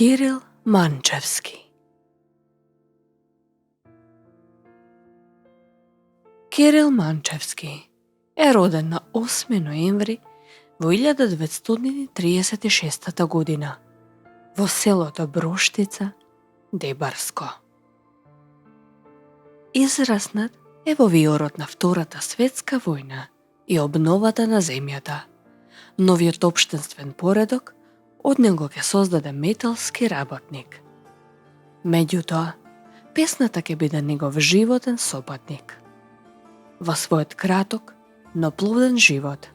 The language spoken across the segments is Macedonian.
Кирил Манчевски. Кирил Манчевски е роден на 8 ноември во 1936 година во селото Броштица, Дебарско. Израснат е во виорот на Втората светска војна и обновата на земјата. Новиот општинствен поредок од него ќе создаде металски работник. Меѓутоа, песната ќе биде негов животен сопатник. Во својот краток, но плоден живот,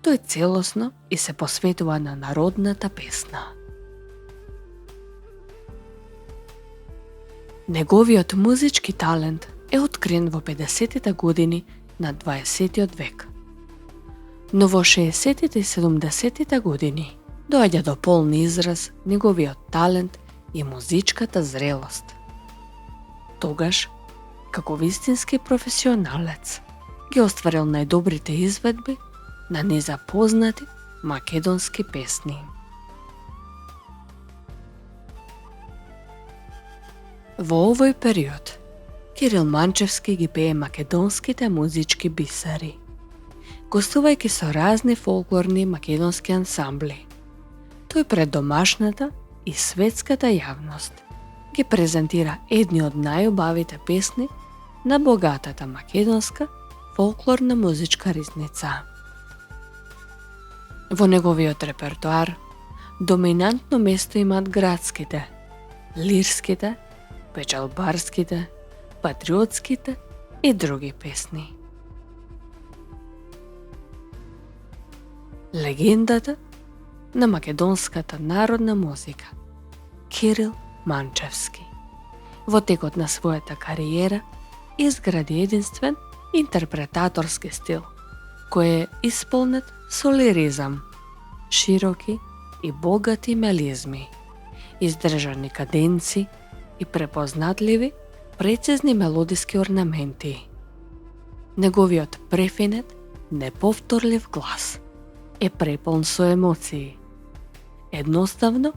тој целосно и се посветува на народната песна. Неговиот музички талент е открен во 50-тите години на 20 век. Но во 60-тите и 70-тите години доаѓа до полн израз неговиот талент и музичката зрелост. Тогаш, како вистински професионалец, ги остварил најдобрите изведби на незапознати македонски песни. Во овој период, Кирил Манчевски ги пее македонските музички бисери, гостувајќи со разни фолклорни македонски ансамбли. Тој пред домашната и светската јавност ги презентира едни од најубавите песни на богатата македонска фолклорна музичка ризница. Во неговиот репертоар доминантно место имаат градските, лирските, печалбарските, патриотските и други песни. Легендата на македонската народна музика Кирил Манчевски во текот на својата кариера изгради единствен интерпретаторски стил, кој е исполнет со лиризам, широки и богати мелизми, издржани каденци и препознатливи прецизни мелодиски орнаменти. Неговиот префинет, неповторлив глас е преполн со емоции. Едноставно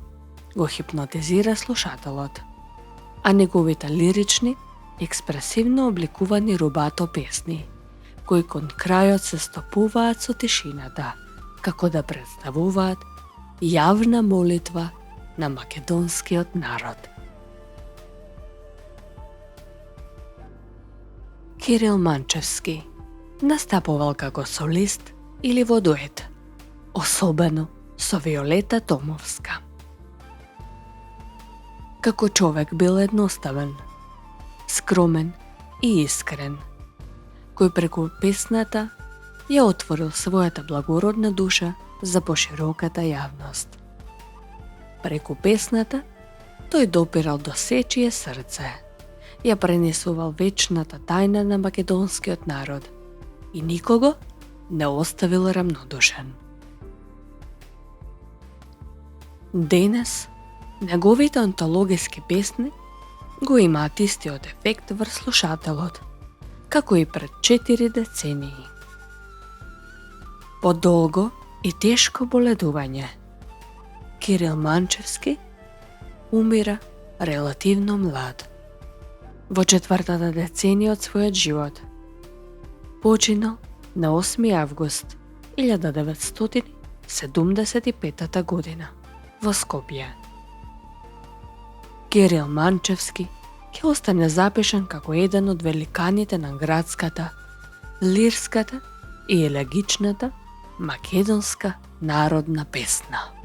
го хипнотизира слушателот, а неговите лирични, експресивно обликувани рубато песни, кои кон крајот се стопуваат со тишината, како да представуваат јавна молитва на македонскиот народ. Кирил Манчевски настапувал како солист или во дует, особено со Виолета Томовска. Како човек бил едноставен, скромен и искрен, кој преку песната ја отворил својата благородна душа за пошироката јавност. Преку песната тој допирал до сечие срце, ја пренесувал вечната тајна на македонскиот народ и никого не оставил рамнодушен. Денес, неговите антологиски песни го имаат истиот ефект врз слушателот, како и пред 4 децении. По долго и тешко боледување, Кирил Манчевски умира релативно млад. Во 4-та деценија од својот живот починал на 8 август 1975 година во Скопје. Кирил Манчевски ќе остане запишан како еден од великаните на градската, лирската и елегичната македонска народна песна.